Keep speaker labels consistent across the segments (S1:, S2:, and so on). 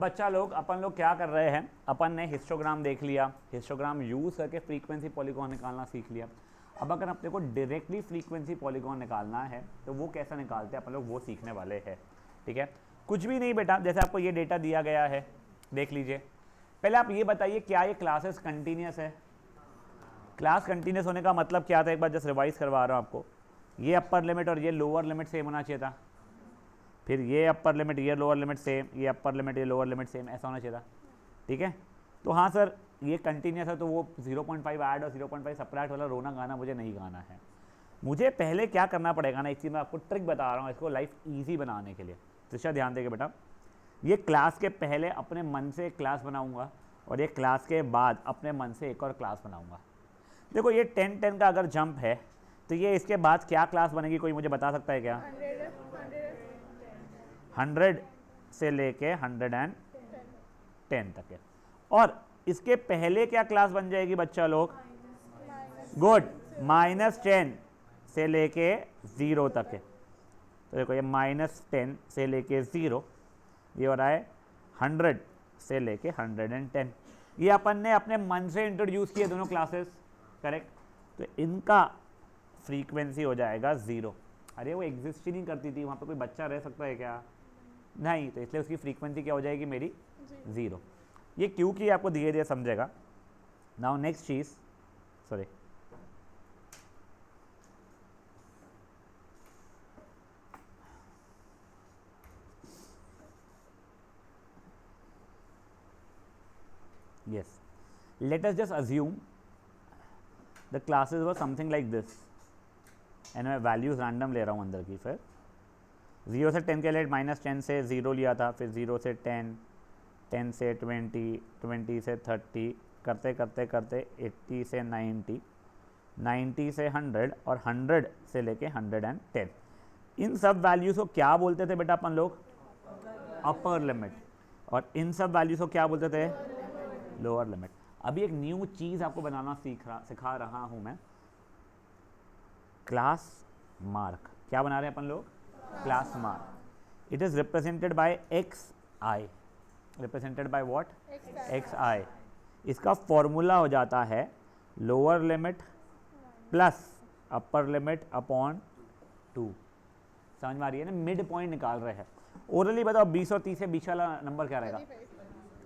S1: बच्चा लोग अपन लोग क्या कर रहे हैं, अपन ने हिस्टोग्राम देख लिया, हिस्टोग्राम यूज़ करके फ्रीक्वेंसी पॉलीगॉन निकालना सीख लिया। अब अगर अपने को डायरेक्टली फ्रीक्वेंसी पॉलीगॉन निकालना है तो वो कैसा निकालते हैं अपन लोग वो सीखने वाले हैं। ठीक है, कुछ भी नहीं बेटा, जैसे आपको ये डेटा दिया गया है देख लीजिए। पहले आप ये बताइए क्या ये क्लासेस कंटिन्यूस है? क्लास कंटिन्यूस होने का मतलब क्या था, एक बार जस्ट रिवाइज करवा रहा हूँ आपको। ये अपर लिमिट और ये लोअर लिमिट सेम होना चाहिए था, फिर ये अपर लिमिट ये लोअर लिमिट सेम, ये अपर लिमिट ये लोअर लिमिट सेम, ऐसा होना चाहिए था। ठीक है, तो हाँ सर ये कंटिन्यूस है तो वो 0.5 ऐड और 0.5 सब्ट्रैक्ट वाला रोना गाना मुझे नहीं गाना है। मुझे पहले क्या करना पड़ेगा ना, एक चीज़ मैं आपको ट्रिक बता रहा हूँ इसको लाइफ ईजी बनाने के लिए। तो ध्यान देंगे बेटा, ये क्लास के पहले अपने मन से एक क्लास बनाऊंगा और ये क्लास के बाद अपने मन से एक और क्लास बनाऊंगा। देखो ये 10-10 का अगर जंप है तो ये इसके बाद क्या क्लास बनेगी, कोई मुझे बता सकता है क्या? 100 से लेके 110 तक है। और इसके पहले क्या क्लास बन जाएगी बच्चा लोग? गुड, -10 से लेके 0 तक है। तो देखो ये -10 से लेके 0, ये हो रहा है 100 से लेके 110। ये अपन ने अपने मन से इंट्रोड्यूस किए दोनों क्लासेस, करेक्ट। तो इनका फ्रीक्वेंसी हो जाएगा 0। अरे वो एग्जिस्ट ही नहीं करती थी, वहाँ पे कोई बच्चा रह सकता है क्या? नहीं, तो इसलिए उसकी फ्रीक्वेंसी क्या हो जाएगी मेरी? 0। ये क्यों की आपको धीरे धीरे समझेगा। Now next cheese, sorry, yes, let us just assume the classes were something like this and मैं वैल्यूज रैंडम ले रहा हूँ अंदर की। फिर 0 से 10 के लिए -10 से 0 लिया था, फिर 0 से 10, 10 से 20, 20 से 30, करते करते करते 80 से 90, 90 से 100 और 100 से लेके 110। इन सब वैल्यूज़ को क्या बोलते थे बेटा अपन लोग? Upper limit. और इन सब वैल्यूज़ को क्या बोलते थे? Lower limit. अभी एक न्यू चीज़ आपको बनाना सिखा रहा हूँ मैं, क्लास मार्क। क्या बना रहे हैं अपन लोग? Class mark. It is represented by x i. Represented by what? X i. इसका फॉर्मूला हो जाता है lower limit plus upper limit upon 2। समझ में आ रही है ना? मिड पॉइंट निकाल रहे हैं। ओरली बताओ 20 और 30 के बीच वाला नंबर क्या रहेगा?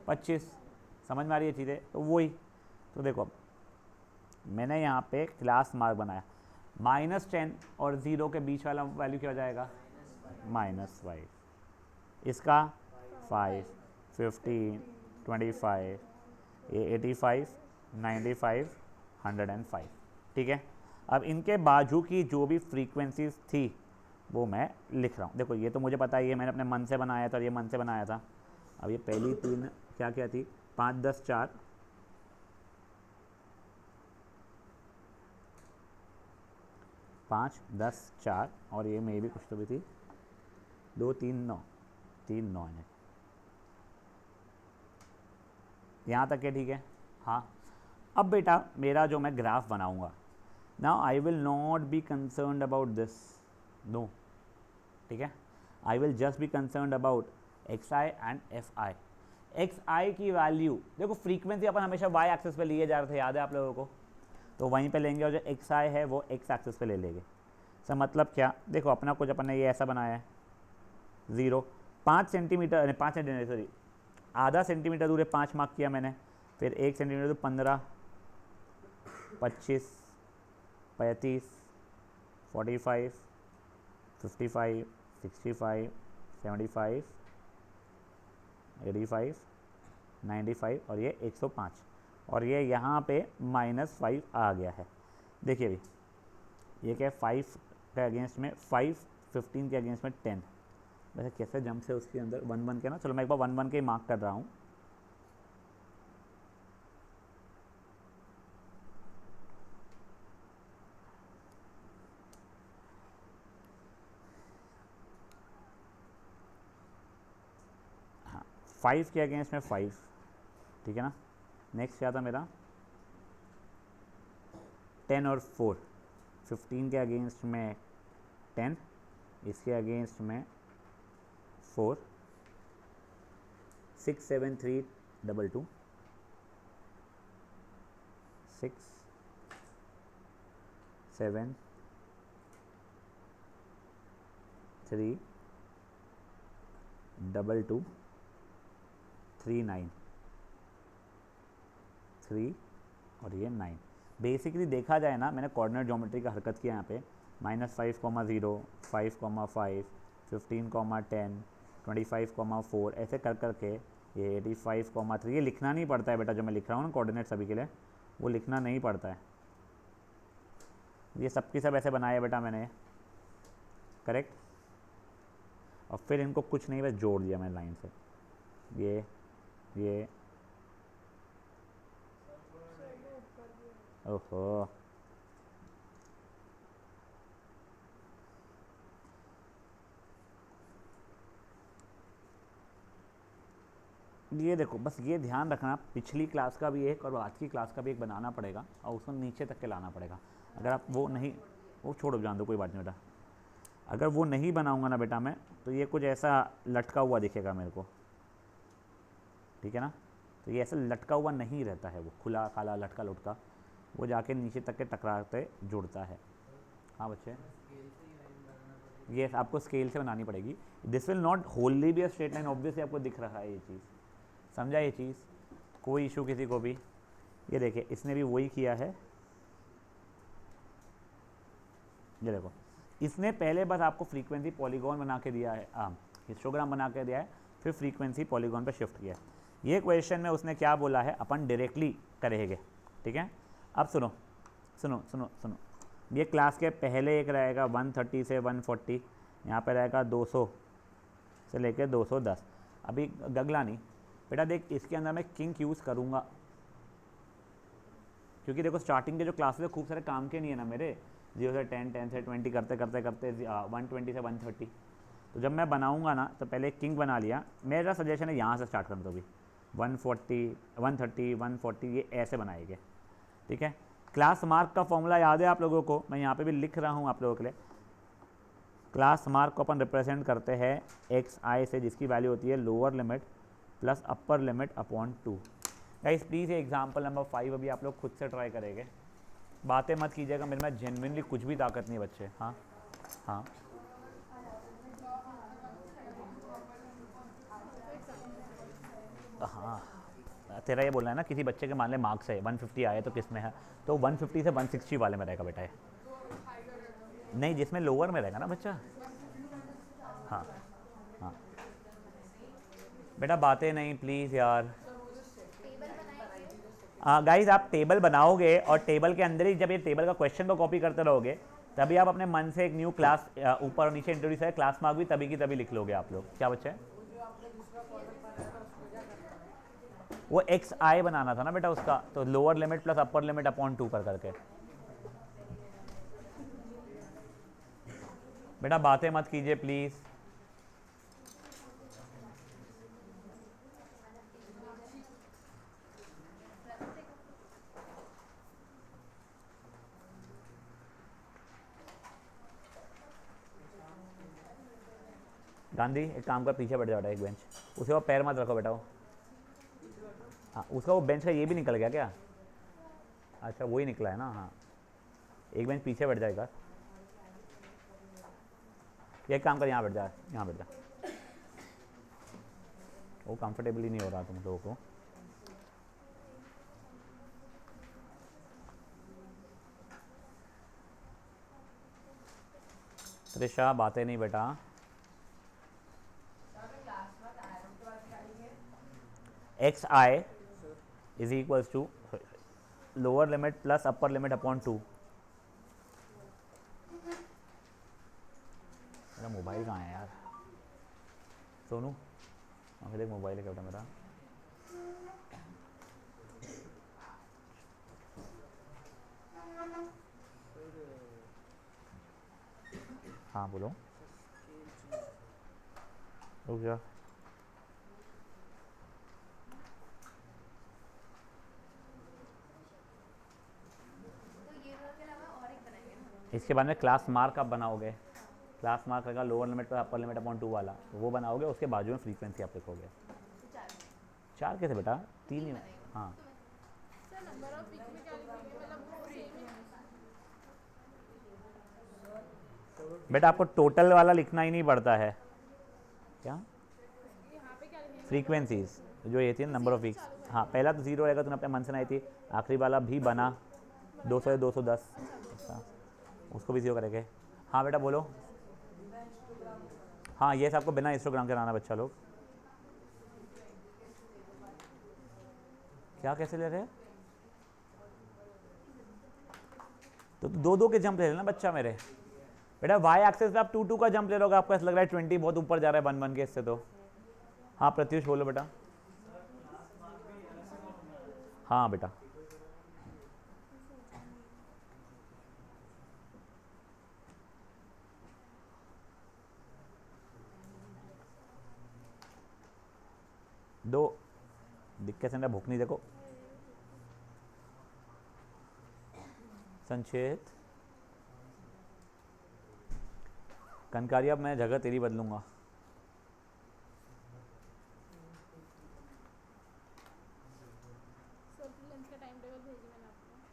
S1: 25। समझ में आ रही है चीज़ें? तो वही, तो देखो मैंने यहाँ पे क्लास मार्क बनाया, -10 और 0 के बीच वाला वैल्यू क्या हो जाएगा? -5। इसका 5, 15, 25, ये 85, 95, 105। ठीक है, अब इनके बाजू की जो भी फ्रीक्वेंसीज थी वो मैं लिख रहा हूँ। देखो ये तो मुझे पता ही है, मैंने अपने मन से बनाया था और ये मन से बनाया था। अब ये पहली 3 क्या क्या थी? 5, 10, 4, 5, 10, 4 और ये मे भी कुछ तो भी थी 2, 3, 9, 3, 9 है। यहाँ तक है, ठीक है। हाँ, अब बेटा मेरा जो मैं ग्राफ बनाऊंगा, now I will not be concerned about this, no, ठीक है। I will just be concerned about x i and f i. X i की वैल्यू देखो, फ्रीक्वेंसी अपन हमेशा वाई एक्सिस पे लिए जा रहे थे, याद है आप लोगों को? तो वहीं पे लेंगे और जो एक्स आई है वो एक्स एक्सिस पे ले लेंगे। सर मतलब क्या? देखो अपना कुछ अपन ने ये ऐसा बनाया है, 0, 5 सेंटीमीटर, 5 सेंटीमीटर सॉरी, आधा सेंटीमीटर दूर है, 5 मार्क किया मैंने। फिर 1 सेंटीमीटर दूर 15, 25, 35, 45, 55, 65, 75, 85, 95 और ये 105 और ये यहाँ पे -5 आ गया है। देखिए अभी ये क्या है, 5 के अगेंस्ट में 5, 15 के अगेंस्ट में 10। वैसे कैसे जंप से उसके अंदर 1 1 के ना, चलो मैं एक बार 1 1 के मार्क कर रहा हूँ। हाँ, 5 के अगेंस्ट में 5, ठीक है ना। नेक्स्ट क्या था मेरा? 10 और 4, 15 के अगेंस्ट में 10, इसके अगेंस्ट में 4, 67322 6 7 3 2 2 3 9 3 और ये 9। बेसिकली देखा जाए ना, मैंने कोऑर्डिनेट ज्योमेट्री का हरकत किया यहाँ पे, -5,0 5,5 15,10 25,4 ऐसे कर करके ये 85,3 ये लिखना नहीं पड़ता है बेटा, जो मैं लिख रहा हूँ ना कोऑर्डिनेट सभी के लिए, वो लिखना नहीं पड़ता है। ये सब की सब ऐसे बनाया बेटा मैंने, करेक्ट। और फिर इनको कुछ नहीं, बस जोड़ दिया मैंने लाइन से, ये ओहो ये देखो, बस ये ध्यान रखना, पिछली क्लास का भी एक और आज की क्लास का भी एक बनाना पड़ेगा और उसको नीचे तक के लाना पड़ेगा। अगर आप वो नहीं, वो छोड़ो, जान दो, कोई बात नहीं बेटा। अगर वो नहीं बनाऊंगा ना बेटा मैं, तो ये कुछ ऐसा लटका हुआ दिखेगा मेरे को, ठीक है ना। तो ये ऐसा लटका हुआ नहीं रहता है, वो खुला खाला लटका लुटका, वो जाके नीचे तक के टकराते जुड़ता है। हाँ बच्चे, ये आपको स्केल से बनानी पड़ेगी। This will not wholly be a straight line, obviously आपको दिख रहा है ये चीज़, समझा ये चीज़, कोई इशू किसी को भी। ये देखिए इसने भी वही किया है, ये देखो इसने पहले बस आपको फ्रीक्वेंसी पॉलीगॉन बना के दिया है, हिस्टोग्राम बना के दिया है, फिर फ्रीक्वेंसी पॉलीगॉन पे शिफ्ट किया है। ये क्वेश्चन में उसने क्या बोला है, अपन डायरेक्टली करेंगे, ठीक है। अब सुनो सुनो सुनो सुनो, ये क्लास के पहले एक रहेगा 130 से 140, यहाँ पे रहेगा 200 से लेकर 210। अभी गगला नहीं बेटा, देख इसके अंदर मैं किंक यूज़ करूँगा, क्योंकि देखो स्टार्टिंग के जो क्लासेस खूब सारे काम के नहीं है ना मेरे, 0 से 10, 10 से 20 करते करते करते 120 से 130। तो जब मैं बनाऊँगा ना, तो पहले किंग बना लिया। मेरा सजेशन है यहाँ से स्टार्ट कर दो भी, 140 130 140 ये ऐसे बनाएंगे, ठीक है। क्लास मार्क का फॉर्मूला याद है आप लोगों को, मैं यहाँ पे भी लिख रहा हूँ आप लोगों के लिए। क्लास मार्क को अपन रिप्रेजेंट करते हैं xi से, जिसकी वैल्यू होती है lower limit plus upper limit upon 2। Guys please ये एग्जाम्पल नंबर 5 अभी आप लोग खुद से ट्राई करेंगे, बातें मत कीजिएगा, मेरे में जेन्युइनली कुछ भी ताकत नहीं बच्चे। हाँ हाँ हाँ, तेरा ये बोलना है ना, किसी बच्चे के मान ले मार्क्स है 150 आए तो किस में है, तो 150 से 160 वाले में रहेगा बेटा ये, नहीं जिसमें लोअर में रहेगा ना बच्चा। हाँ हाँ बेटा, बातें नहीं प्लीज़ यार। गाइज आप टेबल बनाओगे और टेबल के अंदर ही जब ये टेबल का क्वेश्चन को कॉपी करते रहोगे, तभी आप अपने मन से एक न्यू क्लास ऊपर और नीचे इंट्रोड्यूस है, क्लास मार्क भी तभी की तभी लिख लोगे आप लोग। क्या बच्चे, वो एक्स आई बनाना था ना बेटा उसका, तो lower limit plus upper limit upon 2 कर करके। बेटा बातें मत कीजिए प्लीज़। गांधी एक काम कर, पीछे बैठ जाओ बेटा एक बेंच, उसे वो पैर मत रखो बेटा वो। हाँ उसका वो बेंच का ये भी निकल गया क्या, अच्छा वही निकला है ना। हाँ एक बेंच पीछे बैठ जाएगा, ये काम कर, यहाँ बैठ जा, यहाँ बैठ जा, वो कंफर्टेबली नहीं हो रहा तुम लोगों को। त्रिशा बातें नहीं बेटा, x i is equals to lower limit plus upper limit upon 2। मेरा मोबाइल कहाँ है यार, सोनू आगे देख मोबाइल है क्या बेटा मेरा। हाँ बोलो, रुक जा। इसके बाद में क्लास मार्क आप बनाओगे, क्लास मार्क रहेगा लोअर लिमिट पर अपर लिमिट अपॉन 2 वाला, तो वो बनाओगे, उसके बाजू में फ्रीक्वेंसी आप लिखोगे। 4 कैसे बेटा, 3 ही। हाँ
S2: सर नंबर ऑफ वीक में क्या लिखेंगे, मतलब वो सेम है।
S1: बेटा आपको टोटल वाला लिखना ही नहीं पड़ता है क्या,
S2: यहाँ पे क्या लिखेंगे, नंबर ऑफ
S1: फ्रीक्वेंसीज जो ये थी
S2: तो
S1: नंबर
S2: जीरो
S1: ऑफ
S2: से
S1: वीक्स।
S2: चालू
S1: हाँ
S2: करेंगे।
S1: पहला तो जीरो रहेगा, तूने अपने मन से बनाई थी, आखिरी वाला भी बना,
S2: बना
S1: 200
S2: ना।
S1: या 210
S2: अच्छा 200
S1: ऐसा,
S2: 200।
S1: उसको भी जीरो करेंगे। हाँ बेटा बोलो। हाँ ये सबको बिना इंस्टाग्राम के लाना बच्चा लोग। क्या कैसे ले रहे हैं, तो दो दो के जंप ले लेना बच्चा मेरे। बेटा वाई एक्सेस पे आप टू टू का जंप ले लोगे, आपको ऐसा लग रहा है 20 बहुत ऊपर जा रहा है बन के इससे तो। हाँ प्रत्युष बोलो बेटा। हाँ बेटा। दो दिक्कत से मेरा भूख नहीं देखो। संचेत कनकारी, अब मैं जगह तेरी बदलूंगा।
S2: सर लंच का टाइम टेबल भेजी मैंने आपको।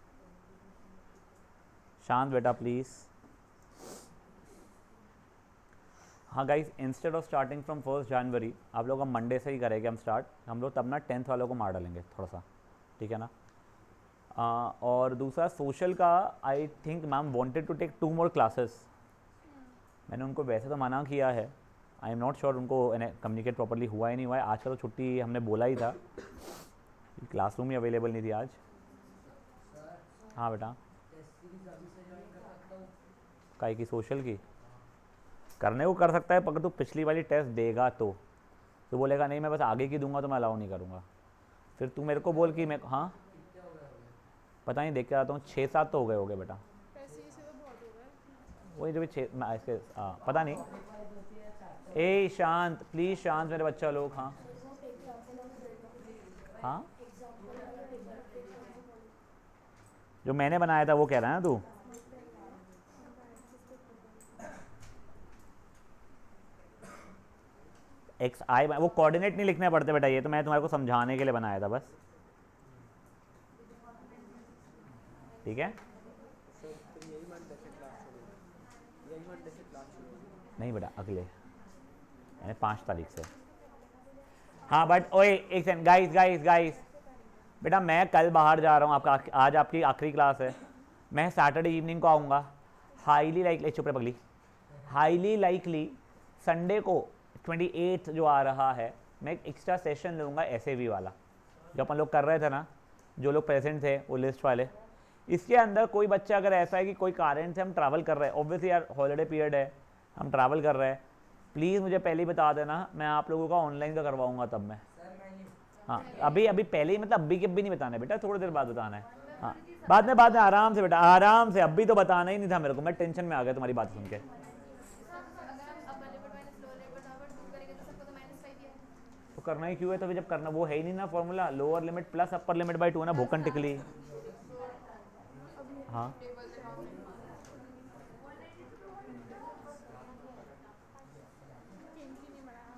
S1: शांत बेटा प्लीज़। हाँ guys, instead of starting from 1 जनवरी आप लोग हम मंडे से ही करेंगे हम स्टार्ट, हम लोग तब ना 10th वालों को मार डालेंगे थोड़ा सा, ठीक है ना। और दूसरा सोशल का, I think ma'am wanted to take 2 more classes. मैंने उनको वैसे तो मना किया है, आई एम नॉट श्योर उनको कम्युनिकेट प्रॉपरली हुआ ही नहीं हुआ है। आज का तो छुट्टी हमने बोला ही था, क्लासरूम ही अवेलेबल नहीं थी आज। हाँ बेटा, काई की सोशल की करने को कर सकता है, पर तो पिछली वाली टेस्ट देगा तो बोलेगा नहीं मैं बस आगे की दूंगा तो मैं अलाउ नहीं करूँगा। फिर तू मेरे को बोल कि मैं, हाँ पता नहीं देख के आता हूँ, 6-7 तो हो गए होगे बेटा।
S2: पैसे से तो बहुत हो गए।
S1: वही जो भी ऐसे पता नहीं। ए शांत प्लीज़, शांत मेरे बच्चा लोग। हाँ हाँ, जो मैंने बनाया था वो कह रहा है ना तू। एक्स आई वो कोऑर्डिनेट नहीं लिखने पड़ते बेटा, ये तो मैं तुम्हारे को समझाने के लिए बनाया था बस, ठीक है।
S3: सर फिर यही मंडे से क्लास शुरू होगी, यही मंडे से क्लास शुरू होगी।
S1: नहीं बेटा अगले, यानी 5 तारीख से। हाँ बट ओए एक सेकंड, गाइस गाइस गाइस, बेटा मैं कल बाहर जा रहा हूँ, आपका आज आपकी आखिरी क्लास है, मैं सैटरडे इवनिंग को आऊँगा। हाईली लाइकली, चुप रहे पगली, हाईली लाइकली संडे को 28 जो आ रहा है, मैं एक एक्स्ट्रा सेशन लूँगा एस वाला, जो अपन लोग कर रहे थे ना, जो लोग प्रेजेंट थे वो लिस्ट वाले। इसके अंदर कोई बच्चा अगर ऐसा है कि कोई कारण से हम ट्रैवल कर रहे हैं, ऑब्वियसली यार हॉलीडे पीरियड है, हम ट्रैवल कर रहे हैं, प्लीज़ मुझे पहले ही बता देना, मैं आप लोगों का ऑनलाइन का करवाऊँगा तब मैं। हाँ अभी अभी पहले ही, मतलब अभी के अभी नहीं बताना है बेटा, थोड़ी देर बाद बताना है। हाँ बाद में आराम से बेटा, आराम से, अभी तो बताना ही नहीं था मेरे को, मैं टेंशन में आ गया तुम्हारी बात सुन के।
S2: अगर हम upper limit minus lower limit बराबर 2 करेंगे तो सबको तो -5 ही है।
S1: तो करना ही क्यों है, तो फिर जब करना वो है ही नहीं ना formula, lower limit plus upper limit by 2 ना, भूखन टिकली। हाँ
S2: टेबल दिखाओ। पिंक ही नहीं बनाया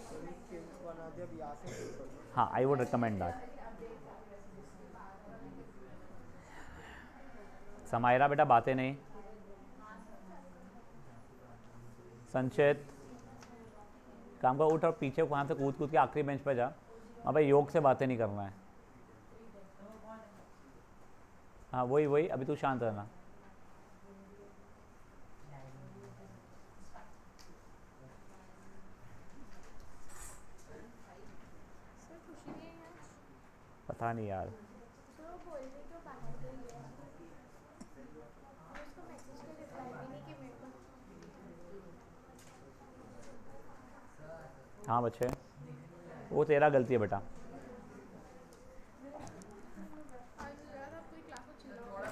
S3: सर एक किम्स बना दिया, अब यहाँ से शुरू कर दो।
S1: हाँ, I would recommend that. Samaira बेटा बातें नहीं। संचित काम का उठ और पीछे वहाँ से कूद कूद के आखिरी बेंच पे जा, वहाँ पे योग से बातें नहीं करना है। हाँ वही वही, अभी तू शांत रहना।
S2: सर खुशी नहीं है आज।
S1: पता नहीं यार।
S2: सर वो बोल रही तो बाहर गई है और उसको मैसेज का रिप्लाई भी नहीं कि मेरे को।
S1: हाँ बच्चे, वो तेरा गलती है बेटा।
S2: आज मुझे लगा था पूरी क्लास को चिल्ला होगा।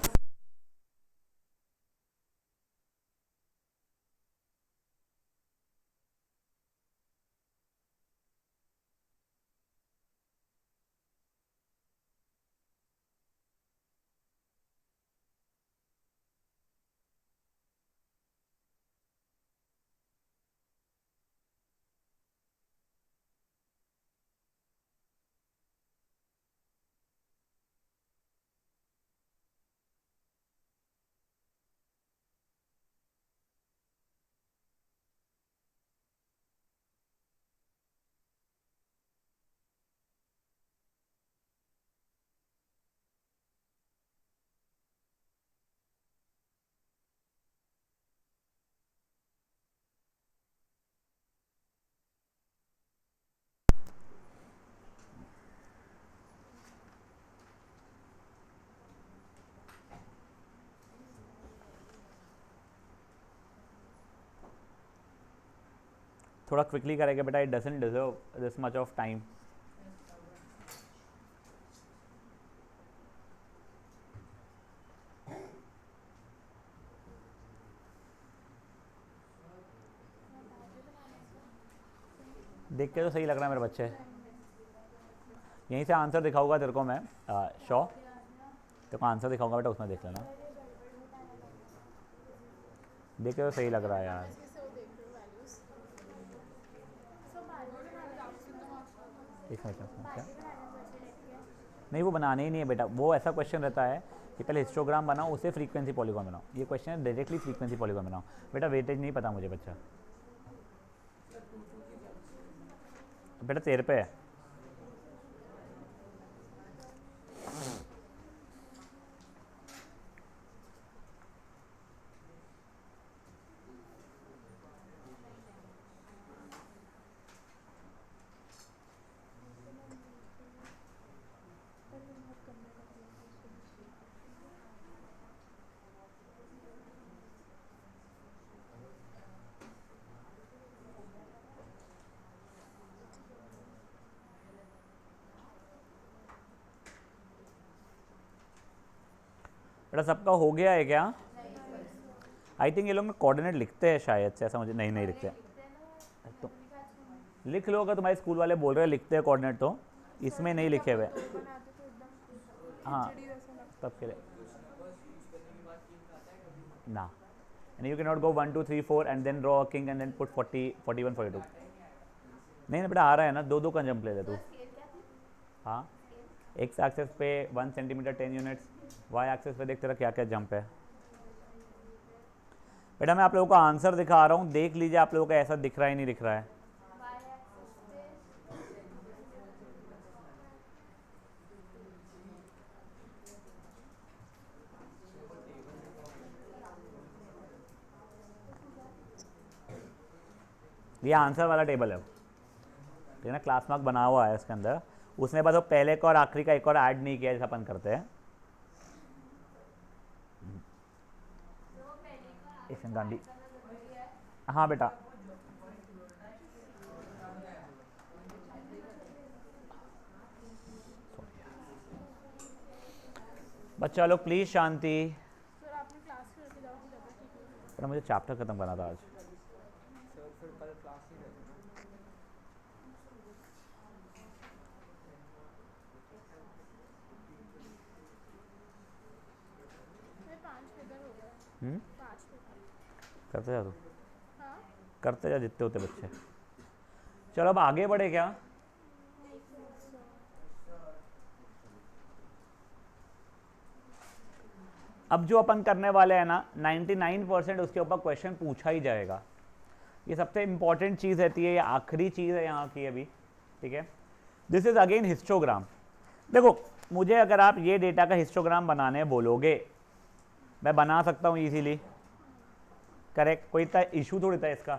S1: थोड़ा क्विकली करेगा बेटा, it doesn't deserve this much of time. देख के तो सही लग रहा है मेरे बच्चे। यहीं से आंसर दिखाऊंगा तेरे को मैं, शो तेरे को आंसर दिखाऊंगा बेटा, उसमें देख लेना। देख के तो सही लग रहा है यार। एक मिनट क्या? नहीं वो बनाने ही नहीं है बेटा, वो ऐसा क्वेश्चन रहता है कि पहले हिस्टोग्राम बनाओ, उसे फ्रीक्वेंसी पॉलीगॉन बनाओ। ये क्वेश्चन है डायरेक्टली फ्रीक्वेंसी पॉलीगॉन बनाओ। बेटा वेटेज नहीं पता मुझे बच्चा, बेटा तेरे पे है। बेटा सबका हो गया है क्या? आई थिंक ये लोग में कोऑर्डिनेट लिखते हैं शायद से, ऐसा मुझे नहीं लिखते तो लिख लो, अगर तुम्हारे स्कूल वाले बोल रहे हैं लिखते हैं कोऑर्डिनेट, तो इसमें नहीं लिखे हुए। हाँ तब के लिए ना, and you can not go 1 2 3 4 and then draw a king and then put 40 41 42। नहीं ना बेटा आ रहा है ना, दो का जंप ले ले तू। हाँ एक्स एक्सेस पे 1 सेंटीमीटर 10 यूनिट्स, वाई एक्सेस पे देख तेरा क्या क्या जंप है। बेटा मैं आप लोगों को आंसर दिखा रहा हूँ, देख लीजिए आप लोगों को ऐसा दिख रहा है नहीं दिख रहा है। ये आंसर वाला टेबल है, ठीक है ना, क्लास मार्क बना हुआ है इसके अंदर। उसने बस वो पहले का और आखिरी का एक और ऐड नहीं किया जैसा अपन करते हैं। गांधी हाँ बेटा बच्चा लोग प्लीज शांति। पर मुझे चैप्टर खत्म करना था आज।
S3: सर फिर कल क्लास ही रहेगी ना?
S1: करते जा तू, करते जा जितने होते बच्चे। चलो अब आगे बढ़े क्या? अब जो अपन करने वाले हैं ना 99% उसके ऊपर क्वेश्चन पूछा ही जाएगा। ये सबसे इंपॉर्टेंट चीज़ रहती है, ये आखिरी चीज़ है यहाँ की अभी, ठीक है। This is again histogram. देखो मुझे अगर आप ये डेटा का हिस्टोग्राम बनाने बोलोगे, मैं बना सकता हूँ इजीली, करेक्ट, कोई इतना इशू थोड़ी था इसका।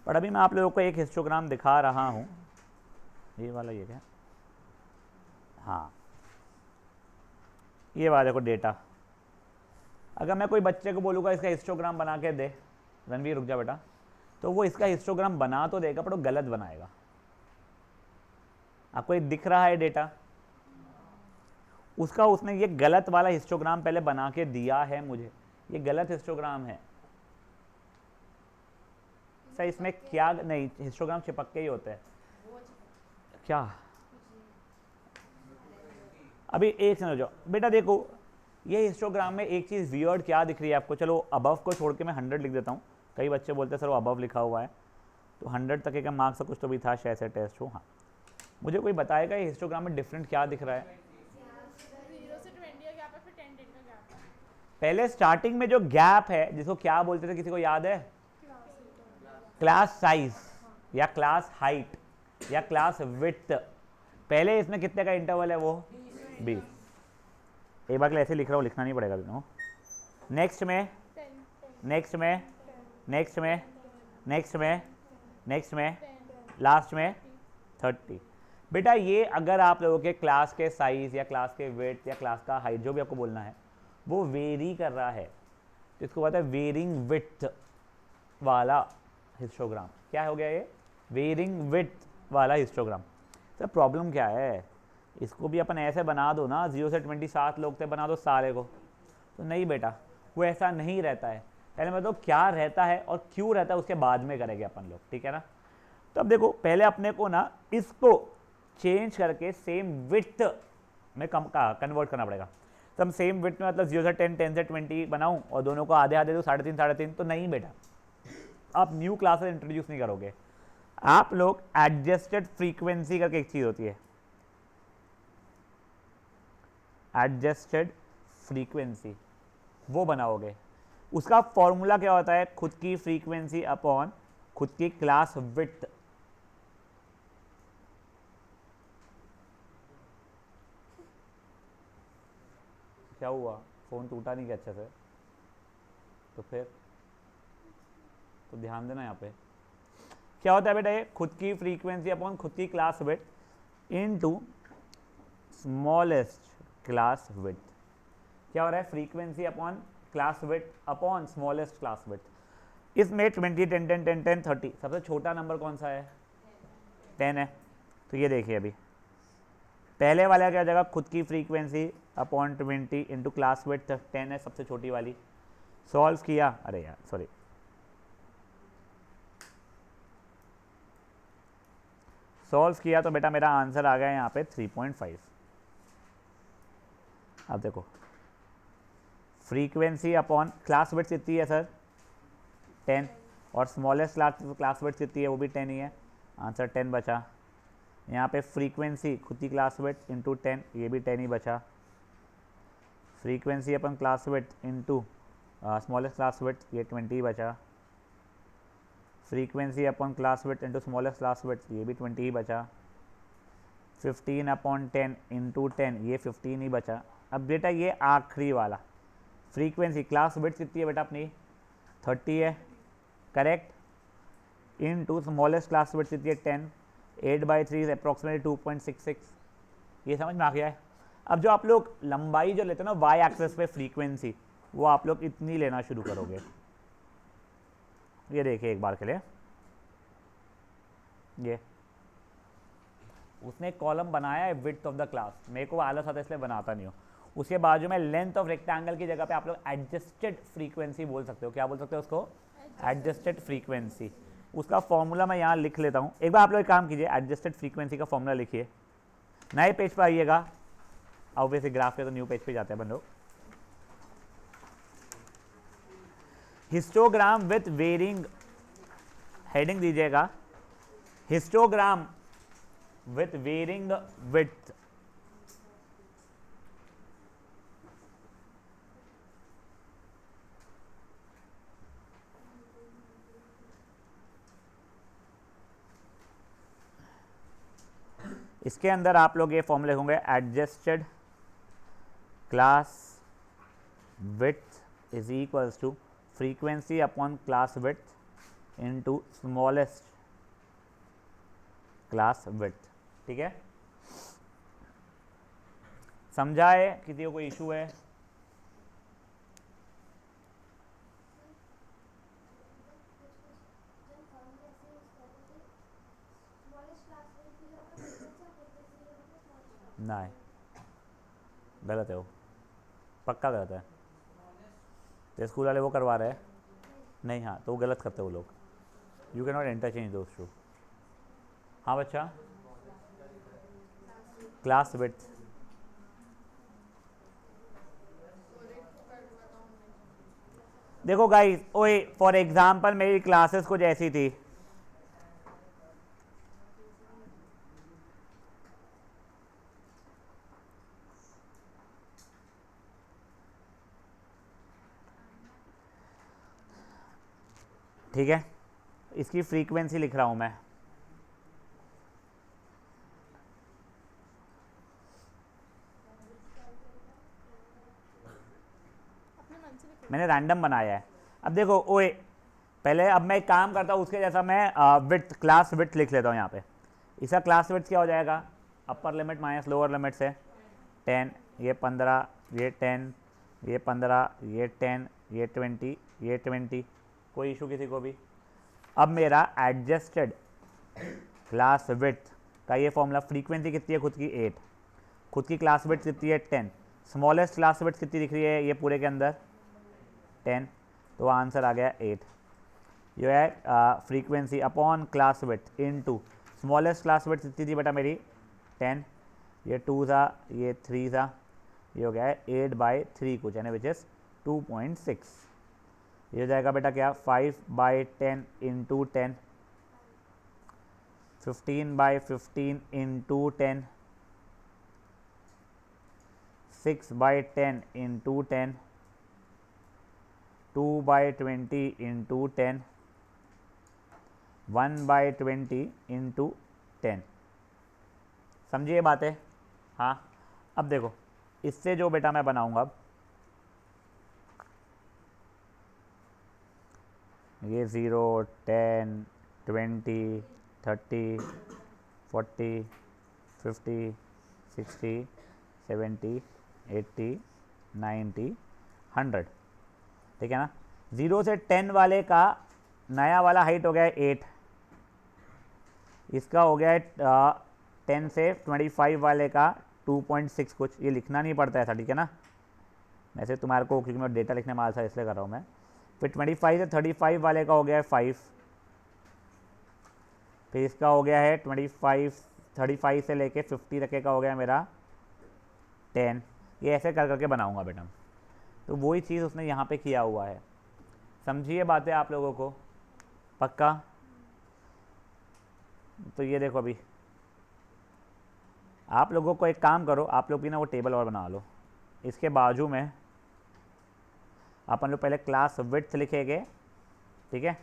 S1: बट अभी मैं आप लोगों को एक हिस्टोग्राम दिखा रहा हूँ, ये वाला, ये क्या, हाँ ये वाला देखो डेटा। अगर मैं कोई बच्चे को बोलूँगा इसका हिस्टोग्राम बना के दे, रणवीर रुक जा बेटा, तो वो इसका हिस्टोग्राम बना तो देगा पर वो गलत बनाएगा। आपको ये दिख रहा है डेटा, उसका उसने ये गलत वाला हिस्टोग्राम पहले बना के दिया है मुझे, ये गलत हिस्टोग्राम है। सर इसमें क्या नहीं, हिस्टोग्राम चिपक के ही होते हैं क्या? अभी एक समझ जाओ बेटा, देखो ये हिस्टोग्राम में एक चीज़ वियर्ड क्या दिख रही है आपको। चलो अबव को छोड़ के मैं 100 लिख देता हूँ। कई बच्चे बोलते हैं सर वो अबव लिखा हुआ है, तो 100 तक का मार्क्स कुछ तो भी था शायद से टेस्ट हो। हाँ मुझे कोई बताएगा ये हिस्टोग्राम में डिफरेंट क्या दिख रहा है?
S2: 0 से 20 का गैप है, फिर 10 का गैप है।
S1: पहले स्टार्टिंग में जो गैप है जिसको क्या बोलते थे, किसी को याद है? क्लास साइज या क्लास हाइट या क्लास विड्थ। पहले इसमें कितने का इंटरवल है? वो 20। एक बार के लिए ऐसे लिख रहा हूँ, लिखना नहीं पड़ेगा दोनों। नेक्स्ट में, नेक्स्ट में, नेक्स्ट में, नेक्स्ट में, नेक्स्ट में, लास्ट में 30। बेटा ये अगर आप लोगों के क्लास के साइज या क्लास के वेट या क्लास का हाइट जो भी आपको बोलना है वो वेरी कर रहा है, तो इसको कहते हैं वेरिंग विड्थ वाला हिस्टोग्राम। क्या हो गया ये? वेरिंग विड्थ वाला हिस्टोग्राम। सर प्रॉब्लम क्या है, इसको भी अपन ऐसे बना दो ना, 0 से 27 लोग थे बना दो सारे को, तो नहीं बेटा वो ऐसा नहीं रहता है। पहले मैं तो क्या रहता है और क्यों रहता है उसके बाद में करेंगे अपन लोग, ठीक है ना। तो अब देखो पहले अपने को ना इसको चेंज करके सेम विड्थ में कन्वर्ट करना पड़ेगा। तो हम सेम विड्थ में मतलब 0 से 10, 10 से 20 बनाऊं और दोनों को आधे आधे दो, 3.5 3.5, तो नहीं बेटा, आप न्यू क्लासेस इंट्रोड्यूस नहीं करोगे। आप लोग एडजस्टेड फ्रीक्वेंसी करके एक चीज होती है, एडजस्टेड फ्रीक्वेंसी, वो बनाओगे। उसका फॉर्मूला क्या होता है, खुद की फ्रीक्वेंसी अपॉन खुद की क्लास विड्थ। क्या हुआ, फोन टूटा नहीं क्या अच्छे से, तो फिर तो ध्यान देना यहाँ पे क्या होता है बेटा, ये खुद की फ्रीक्वेंसी अपॉन खुद की class width into smallest class width. क्या हो रहा है, frequency upon class width upon smallest class width. इसमें 20, 10, 10, 10, 10, 30, सबसे छोटा नंबर कौन सा है, 10 है। तो ये देखिए अभी पहले वाला क्या जगह, खुद की frequency upon 20 into class width 10 है, सबसे छोटी वाली। सॉल्व किया, अरे यार सॉरी, सॉल्व किया तो बेटा मेरा आंसर आ गया यहाँ पे 3.5। अब देखो फ्रीक्वेंसी अपॉन क्लास विड्थ कितनी है सर, 10, और स्मॉलेस्ट क्लास विड्थ कितनी है, वो भी 10 ही है, आंसर 10 बचा। यहाँ पे फ्रीक्वेंसी खुद की क्लास विड्थ इंटू 10, ये भी 10 ही बचा। Frequency upon class width into smallest class width, ये 20 बचा। Frequency upon class width into smallest class width, ये भी 20 ही बचा। 15 अपॉन 10 इंटू 10, ये 15 ही बचा। अब बेटा ये आखिरी वाला फ्रीक्वेंसी क्लास विड्थ कितनी है बेटा अपनी, 30 है, correct, into smallest class width कितनी है, 10, 8/3 अप्रॉक्सीमेटली 2.66। ये समझ में आ गया है। अब जो आप लोग लंबाई जो लेते हो ना वाई एक्सेस पे फ्रीक्वेंसी, वो आप लोग इतनी लेना शुरू करोगे। ये देखिए एक बार के लिए, ये उसने एक कॉलम बनाया है विड्थ ऑफ द क्लास, मेरे को आलस आता है इसलिए बनाता नहीं हूँ। उसके बाजू में लेंथ ऑफ रेक्टेंगल की जगह पे आप लोग एडजस्टेड फ्रीक्वेंसी बोल सकते हो। क्या बोल सकते हो उसको, एडजस्टेड फ्रीक्वेंसी। उसका फॉर्मूला मैं यहाँ लिख लेता हूँ। एक बार आप लोग एक काम कीजिए, एडजस्टेड फ्रीक्वेंसी का फॉर्मूला लिखिए, नए पेज पर आइएगा। ऑब्वियसली ग्राफ पे तो न्यू पेज पे जाते हैं बंदो। हिस्टोग्राम विथ वेरिंग, हेडिंग दीजिएगा हिस्टोग्राम विथ वेरिंग विड्थ। इसके अंदर आप लोग ये फॉर्मूले होंगे, adjusted class width is equals to frequency upon class width into smallest class width. ठीक है, समझाए, किसी को कोई इशू है? नहीं, गलत है वो, पक्का गलत है। तो स्कूल वाले वो करवा रहे हैं नहीं, हाँ तो वो गलत करते हैं वो लोग। You can not interchange those two. हाँ बच्चा, क्लास विड्थ देखो गाइस, ओए फॉर एग्जांपल मेरी क्लासेस कुछ ऐसी थी, ठीक है, इसकी फ्रीक्वेंसी लिख रहा हूं मैं। मैंने रैंडम बनाया है। अब देखो ओए, पहले अब मैं एक काम करता हूँ, उसके जैसा मैं विड्थ, क्लास विड्थ लिख लेता हूँ यहाँ पे। इसका क्लास विड्थ क्या हो जाएगा, upper limit minus lower limit से 10, ये 15, ये 10, ये 15, ये 10, ये 20, ये 20। कोई इशू किसी को भी? अब मेरा एडजस्टेड क्लास विड्थ का ये फॉर्मूला, फ्रीक्वेंसी कितनी है खुद की 8, खुद की क्लास विड्थ कितनी है 10, स्मॉलेस्ट क्लास विड्थ कितनी दिख रही है ये पूरे के अंदर 10, तो आंसर आ गया 8। ये है frequency upon class width into smallest class width कितनी थी बेटा मेरी 10, ये 2 था, ये 3 था, ये हो गया है 8/3 कुछ, यानी विच इज़ 2.6। ये हो जाएगा बेटा क्या 5/10 into 10, 15/15 into 10, 6/10 into 10, 2/20 into 10, 1/20 into 10। समझिए बातें? हाँ, अब देखो इससे जो बेटा मैं बनाऊंगा, अब ये 0, 10, 20, 30, 40, 50, 60, 70, 80, 90, 100, ठीक है ना। 0 से 10 वाले का नया वाला हाइट हो गया है 8, इसका हो गया है 10 से 25 वाले का 2.6 कुछ, ये लिखना नहीं पड़ता ऐसा, ठीक है ना। वैसे तुम्हारे को क्योंकि मैं डेटा लिखने में आलसा इसलिए कर रहा हूँ मैं। फिर 25 से 35 वाले का हो गया है 5, फिर इसका हो गया है 35 से लेके 50 तक का हो गया मेरा 10। ये ऐसे कर करके बनाऊंगा बेटा, तो वही चीज़ उसने यहाँ पे किया हुआ है। समझिए बातें आप लोगों को, पक्का? तो ये देखो, अभी आप लोगों को एक काम करो, आप लोग भी ना वो टेबल और बना लो, इसके बाजू में अपन लोग पहले क्लास विड्थ लिखेंगे, ठीक है,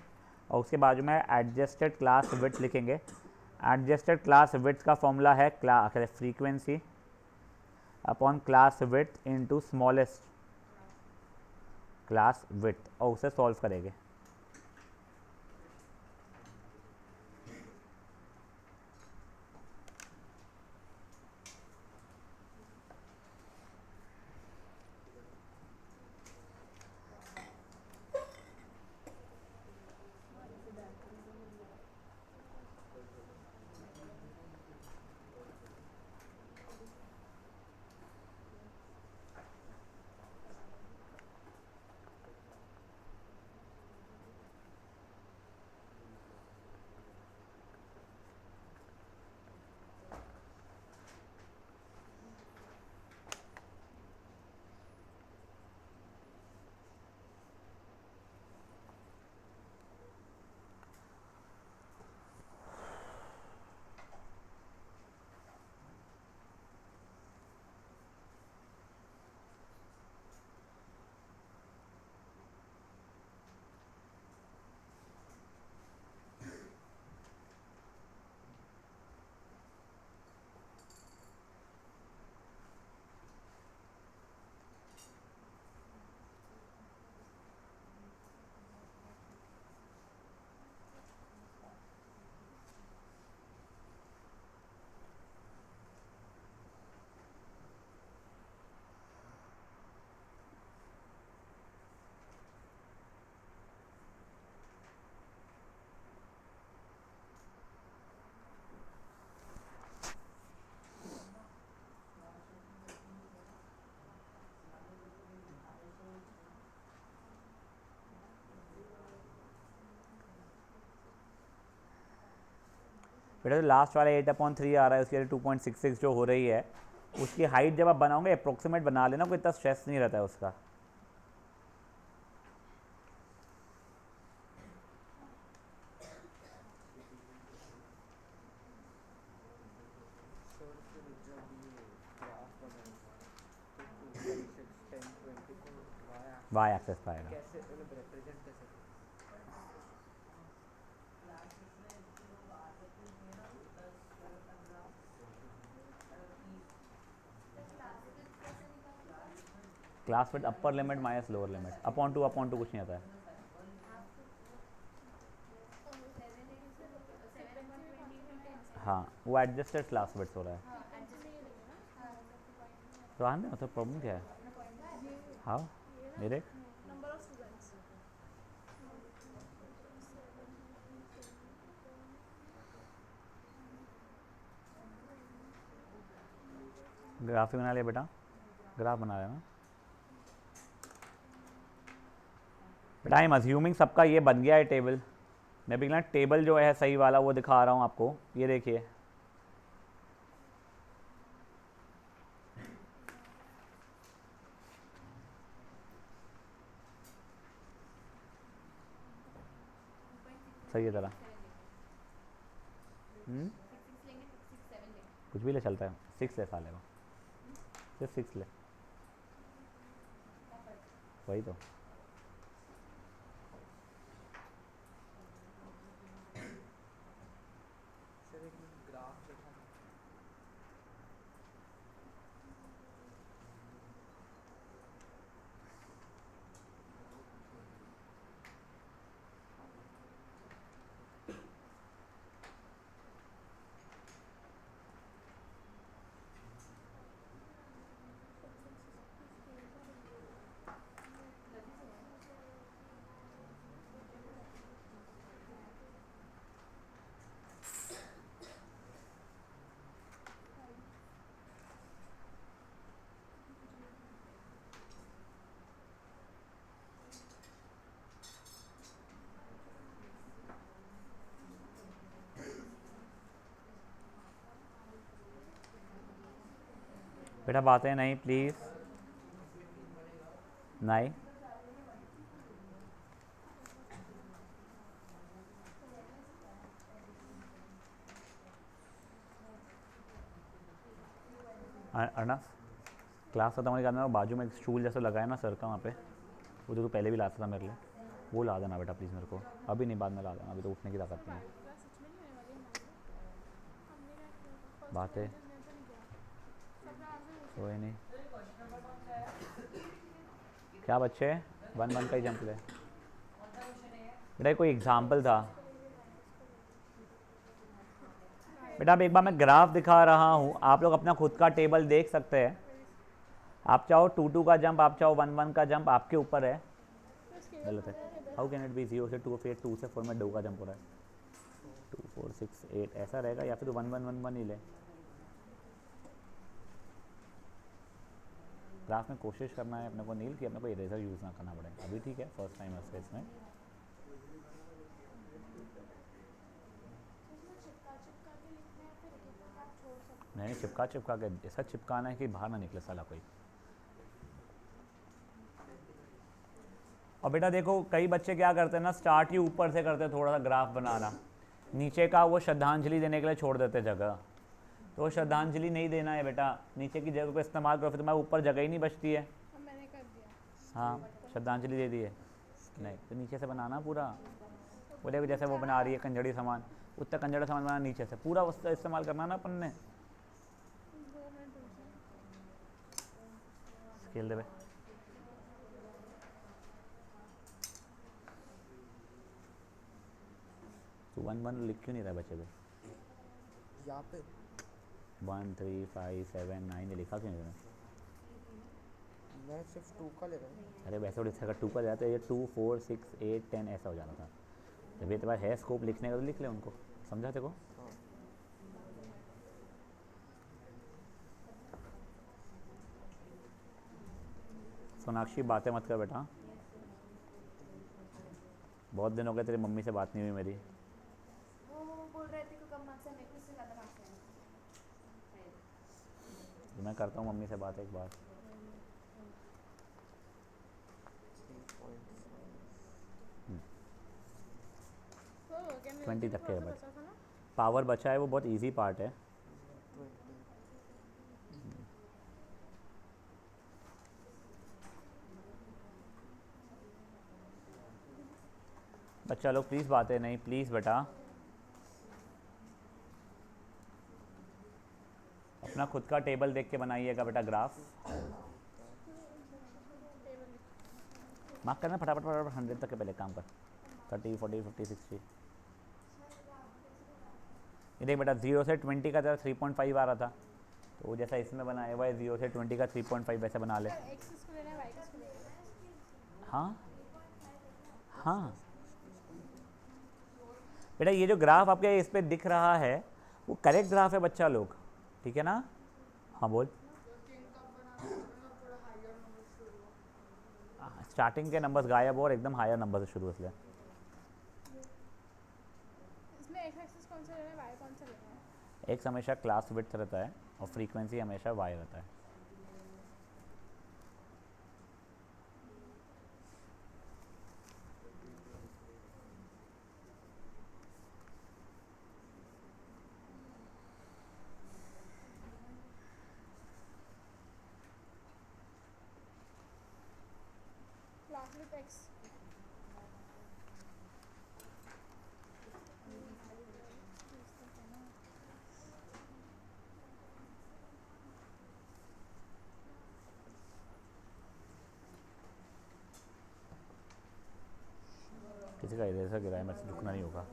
S1: और उसके बाजू में एडजस्टेड क्लास विड्थ लिखेंगे। एडजस्टेड क्लास विड्थ का फॉर्मूला है frequency upon class width into smallest class width, और उसे सॉल्व करेंगे। बेटा जो लास्ट वाला 8/3 आ रहा है, उसके लिए 2.66 जो हो रही है, उसकी हाइट जब आप बनाओगे अप्रोक्सीमेट बना लेना, कोई इतना स्ट्रेस नहीं रहता है उसका।
S3: सर फिर जब ये ग्राफ बनेगा तो 2, 6, 10, 20 को
S1: वाई एक्सेस पाएगा।
S3: कैसे मतलब रिप्रेजेंट कैसे करें?
S1: Class width upper limit minus lower limit upon two कुछ नहीं आता है। हाँ, वो एडजस्टेड क्लास विड्थ हो रहा है। तो आने मतलब प्रॉब्लम क्या है? हाँ मेरे
S2: नंबर ऑफ स्टूडेंट्स
S1: ग्राफ ही बना लिया बेटा, ग्राफ बना रहे ना बेटा। आई एम अज्यूमिंग सबका ये बन गया है टेबल। मैं भी ना टेबल जो है सही वाला वो दिखा रहा हूँ आपको, ये देखिए। सही है ज़रा, कुछ भी ले चलता है। 6 ले साले को, सिर्फ 6 ले, वही तो।
S3: सर एक मिनट ग्राफ देखा था।
S1: बेटा बातें नहीं प्लीज़, नहीं। अर्णव, क्लास खत्म होने के बाद बाजू में एक स्टूल जैसा लगा है ना सर का, वहाँ पे वो तो तू पहले भी लाता था मेरे लिए, वो ला देना बेटा प्लीज़ मेरे को। अभी नहीं, बाद में ला देना, अभी तो उठने की ताकत नहीं है। बातें कोई नहीं। क्या बच्चे 1-1 का ही जंप ले बेटा, कोई एग्जाम्पल था बेटा। अब एक बार मैं ग्राफ दिखा रहा हूँ, आप लोग अपना खुद का टेबल देख सकते हैं। आप चाहो 2-2 का जंप, आप चाहो 1-1 का जंप, आपके ऊपर है। गलत है। हाउ कैन इट बी 0 से 2, फिर 2 से 4 में 2 का जंप हो रहा है। 2 4 6 8 ऐसा रहेगा, या फिर 1-1-1-1 ही ले। ग्राफ में कोशिश करना है अपने को नील कि अपने को इरेजर यूज़ ना करना पड़े। अभी ठीक है, फर्स्ट टाइम है इसमें। नहीं, चिपका के ऐसा चिपकाना है कि बाहर ना निकले साला कोई। और बेटा देखो, कई बच्चे क्या करते हैं ना, स्टार्ट ही ऊपर से करते हैं, थोड़ा सा ग्राफ बनाना, नीचे का वो श्रद्धांजलि देने के लिए छोड़ देते जगह। तो श्रद्धांजलि नहीं देना है बेटा, नीचे की जगह को इस्तेमाल करो, फिर तुम्हारे ऊपर जगह ही नहीं बचती है।
S2: मैंने कर दिया।
S1: हाँ, श्रद्धांजलि दे दी है। नहीं तो नीचे से बनाना पूरा, बोले जैसे वो बना रही है कंजड़ी सामान, उतना कंजड़ा सामान बनाना, नीचे से पूरा उसका इस्तेमाल करना ना अपन ने। स्केल दे बे। तो 1-1 लिख क्यों नहीं रहा बच्चे पे?
S3: यहाँ पे
S1: 1 3 5 7 9 ये लिखा क्यों नहीं रहा?
S3: मैं सिर्फ 2 का ले रहा हूँ।
S1: अरे वैसे उड़ीसा का 2 का जाता है, ये 2 4 6 8 10 ऐसा हो जाना था। जब ये तुम्हारा है स्कोप लिखने का तो लिख ले उनको, समझा तेरे को?
S3: हाँ।
S1: सोनाक्षी बातें मत कर बेटा, बहुत दिन हो गए तेरी मम्मी से बात नहीं हुई मेरी।
S2: वो बोल रहे थे कि कम मार्क्स है, मेरे को इससे ज़्यादा मार्क्स है।
S1: तो मैं करता हूँ मम्मी से बात एक बार। 20 तक के है बस। पावर बचा है, वो बहुत इजी पार्ट है। बच्चा लोग प्लीज़ बातें नहीं, प्लीज़ बेटा। अपना खुद का टेबल देख के बनाइएगा बेटा ग्राफ। मार्क करना फटाफट फटाफट, 100 तक के पहले काम कर। 30 40 50 60। ये देख बेटा, 0 से 20 का तेरा 3.5 आ रहा था, तो वो जैसा इसमें बनाया हुआ है 0 से 20 का 3.5 वैसे बना ले। हाँ हाँ बेटा, ये जो ग्राफ आपके इस पे दिख रहा है वो करेक्ट ग्राफ है बच्चा लोग, ठीक है ना? हाँ बोल। स्टार्टिंग के नंबर्स गायब हो और एकदम हायर नंबर से शुरू, इसलिए
S2: इसमें एक्स एक्सिस कौन सा लेना है, वाई कौन सा लेना है?
S1: एक्स हमेशा क्लास विड्थ रहता है और फ्रीक्वेंसी हमेशा वाई रहता है।
S2: Class with x.
S1: किसी का इधर से गिरा है, मेरे से झुकना नहीं होगा।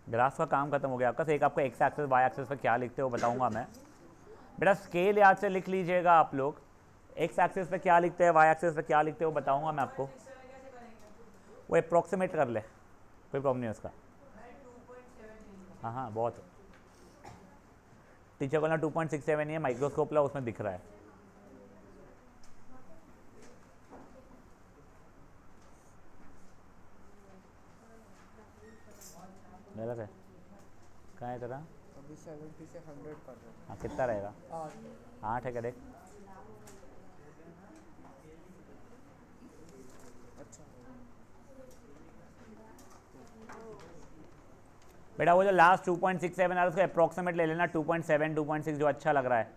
S1: ग्राफ का काम खत्म हो गया आपका। एक आपको एक्स एक्सिस वाई एक्सिस पर क्या लिखते हो बताऊंगा मैं। बेटा स्केल याद से लिख लीजिएगा आप लोग। एक्स एक्सिस पे क्या लिखते हैं, वाई एक्सिस पे क्या लिखते हो बताऊंगा मैं आपको। वो अप्रॉक्सीमेट कर ले, कोई प्रॉब्लम नहीं है उसका। हाँ हाँ बहुत। टीचर को ना 2.67 है, माइक्रोस्कोप ला उसमें दिख रहा है। गलत है, कहाँ है तेरा?
S3: अभी 70 से 100 कर रहे हैं।
S1: हाँ कितना रहेगा? 8 है क्या देख।
S3: अच्छा
S1: बेटा वो जो लास्ट 2.67 आ रहा है उसको अप्रॉक्सीमेट ले लेना, 2.7 2.6 जो अच्छा लग रहा है।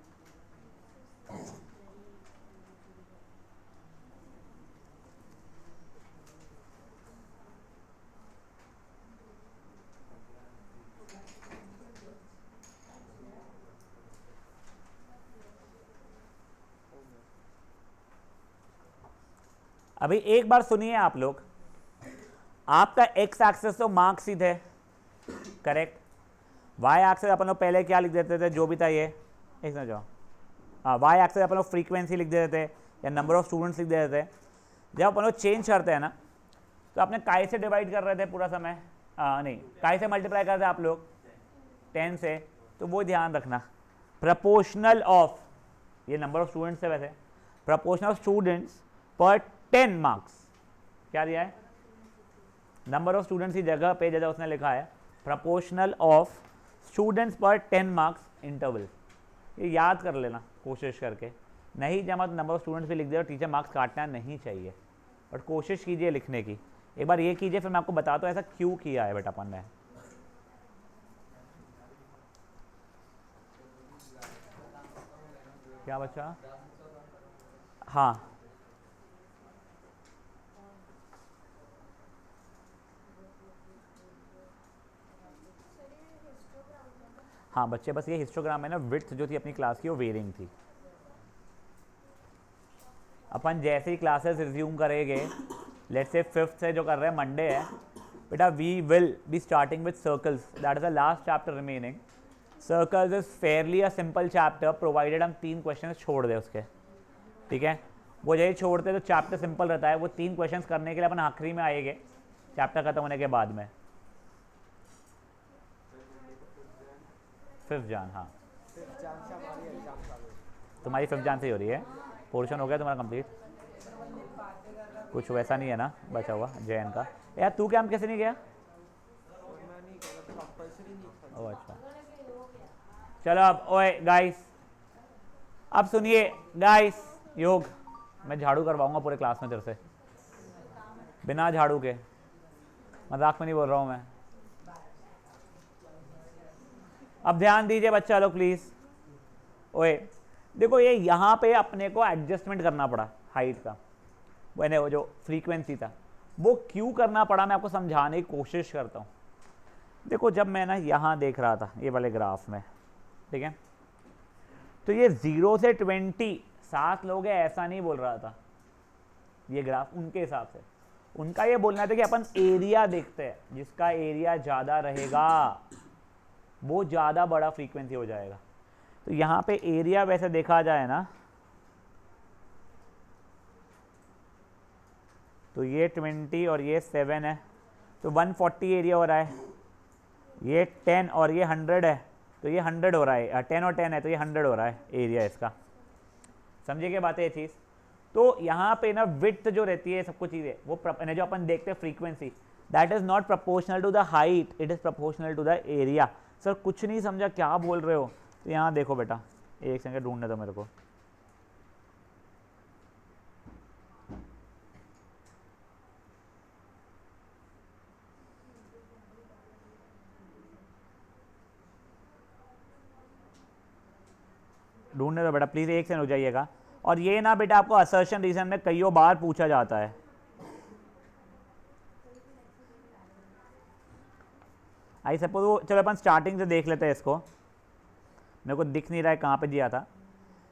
S1: अभी एक बार सुनिए आप लोग, आपका एक्स एक्सेस तो मार्क्स है, करेक्ट। वाई एक्सेस अपन लोग पहले क्या लिख देते थे, जो भी था ये एक समझ जाओ। हाँ वाई एक्सेस अपन लोग फ्रीक्वेंसी लिख देते थे या नंबर ऑफ स्टूडेंट्स लिख देते थे। जब अपन लोग चेंज करते हैं ना तो आपने काय से डिवाइड कर रहे थे पूरा समय, नहीं काय से मल्टीप्लाई करते आप लोग 10 से, तो वो ध्यान रखना। प्रपोर्शनल ऑफ, ये नंबर ऑफ स्टूडेंट्स है वैसे, प्रपोर्शनल ऑफ स्टूडेंट्स पर 10 मार्क्स। क्या दिया है? नंबर ऑफ स्टूडेंट्स की जगह पे जैसा उसने लिखा है प्रपोर्शनल ऑफ स्टूडेंट्स पर 10 मार्क्स इंटरवल। ये याद कर लेना कोशिश करके, नहीं जमा तो नंबर ऑफ स्टूडेंट्स भी लिख दे और टीचर मार्क्स काटना नहीं चाहिए, बट कोशिश कीजिए लिखने की। एक बार ये कीजिए फिर मैं आपको बताता हूँ ऐसा क्यों किया है बेटा अपन ने। क्या बच्चा? हाँ हाँ बच्चे बस ये हिस्टोग्राम है ना, विड्थ जो थी अपनी क्लास की वो वेरिंग थी। अपन जैसे ही क्लासेस रिज्यूम करेंगे, लेट्स से 5th से जो कर रहे हैं मंडे है बेटा, we will be starting with circles, that is the last chapter remaining. Circles is fairly a simple chapter provided हम 3 क्वेश्चन छोड़ दें उसके, ठीक है। वो यही छोड़ते तो चैप्टर सिंपल रहता है। वो 3 क्वेश्चन करने के लिए अपन आखिरी में आएंगे चैप्टर खत्म होने के बाद में। 5 जान, हाँ तुम्हारी 5 जान से ही हो रही है। पोर्शन हो गया तुम्हारा कंप्लीट, कुछ वैसा नहीं है ना बचा हुआ जैन का। यार तू कैंप कैसे नहीं गया? ओह अच्छा, चलो अब ओए गाइस, अब सुनिए गाइस, योग मैं झाड़ू करवाऊंगा पूरे क्लास में तेरे से, बिना झाड़ू के, मजाक में नहीं बोल रहा हूँ मैं। अब ध्यान दीजिए बच्चा लोग प्लीज। ओए देखो ये यहाँ पे अपने को एडजस्टमेंट करना पड़ा हाइट का, वो जो फ्रीक्वेंसी था वो क्यों करना पड़ा मैं आपको समझाने की कोशिश करता हूँ। देखो जब मैं ना यहाँ देख रहा था ये वाले ग्राफ में, ठीक है, तो ये 0 से 20 7 लोग हैं ऐसा नहीं बोल रहा था ये ग्राफ। उनके हिसाब से उनका ये बोलना था कि अपन एरिया देखते हैं, जिसका एरिया ज़्यादा रहेगा वो ज़्यादा बड़ा फ्रीक्वेंसी हो जाएगा। तो यहाँ पे एरिया वैसे देखा जाए ना तो ये 20 और ये 7 है तो 140 एरिया हो रहा है। ये 10 और ये 100 है तो ये 100 हो रहा है, 10 और 10 है तो ये 100 हो रहा है एरिया इसका। समझिए क्या बात है ये चीज़। तो यहाँ पे ना विड्थ जो रहती है सब कुछ चीज़ें वो जो अपन देखते हैं frequency, that is not proportional to the height, it is proportional to the area. Sir कुछ नहीं समझा, क्या बोल रहे हो? तो यहाँ देखो बेटा, एक सेकंड ढूंढने दो मेरे को। ढूंढने दो बेटा प्लीज, एक सेकंड हो जाइएगा। और ये ना बेटा आपको असर्शन रीजन में कईयों बार पूछा जाता है। आई सपोज वो, चलो अपन स्टार्टिंग से देख लेते हैं इसको, मेरे को दिख नहीं रहा है कहाँ पे दिया था।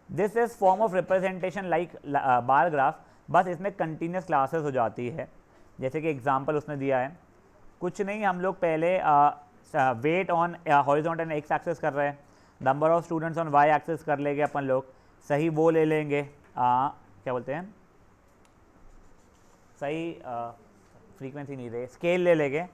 S1: This is form of representation like bar graph, बस इसमें कंटिन्यूस क्लासेस हो जाती है। जैसे कि एग्जांपल उसने दिया है, कुछ नहीं, हम लोग पहले wait on horizontal and x axis कर रहे हैं, number of students on y axis कर लेंगे अपन लोग, सही वो ले लेंगे, क्या बोलते हैं, सही फ्रीक्वेंसी नहीं रहे, स्केल ले लेंगे।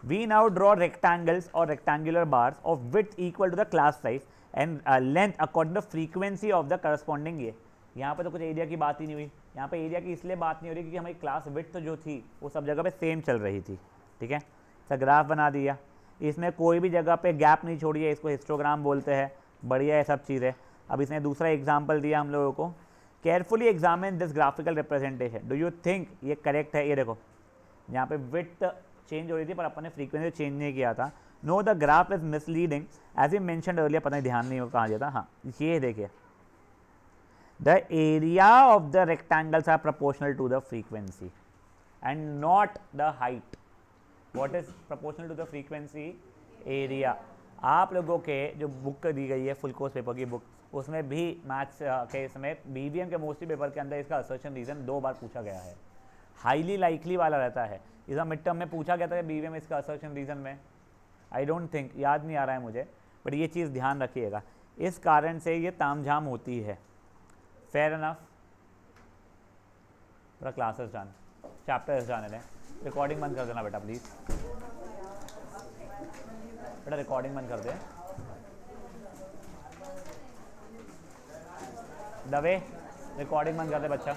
S1: वी नाउ ड्रॉ रेक्टेंगल्स और rectangular bars of width equal to the class size and length according to frequency of the corresponding. ये यहाँ पे तो कुछ एरिया की बात ही नहीं हुई, यहाँ पे एरिया की इसलिए बात नहीं हो रही क्योंकि हमारी क्लास विड्थ जो थी वो सब जगह पे सेम चल रही थी। ठीक है, तो ग्राफ बना दिया, इसमें कोई भी जगह पे गैप नहीं छोड़ी है, इसको हिस्टोग्राम बोलते हैं। बढ़िया है सब चीज़ें। अब इसने दूसरा एग्जाम्पल दिया हम लोगों को, carefully examine this graphical representation, do you think ये करेक्ट है? ये देखो यहाँ पे विड्थ चेंज हो रही थी पर अपन ने फ्रीक्वेंसी चेंज नहीं किया था। No the graph is misleading as we mentioned earlier, पता नहीं ध्यान नहीं हो कहाँ दिया था। हाँ ये देखिए, the area of the rectangles are proportional to the frequency and not the height. What is proportional to the frequency? Area. आप लोगों के जो बुक दी गई है फुल कोर्स पेपर की बुक, उसमें भी मैथ्स के इसमें बीवीएम के मोस्टली पेपर के अंदर इसका असर्शन रीजन 2 बार पूछा गया है। हाईली लाइकली वाला रहता है, इसका मिड टर्म में पूछा गया था बीवीएम इसका असर्शन रीजन में, आई डोंट थिंक, याद नहीं आ रहा है मुझे, बट ये चीज़ ध्यान रखिएगा। इस कारण से ये तामझाम होती है। फेयर इनफ, पूरा क्लासेस डन, चैप्टर्स डन है। रिकॉर्डिंग बंद कर देना बेटा प्लीज़, बेटा रिकॉर्डिंग बंद कर दे। दवे रिकॉर्डिंग बंद कर दे बच्चा।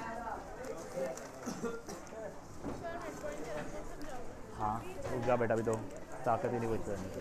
S1: हाँ रुक जा बेटा, अभी तो ताकत ही नहीं कुछ करने की।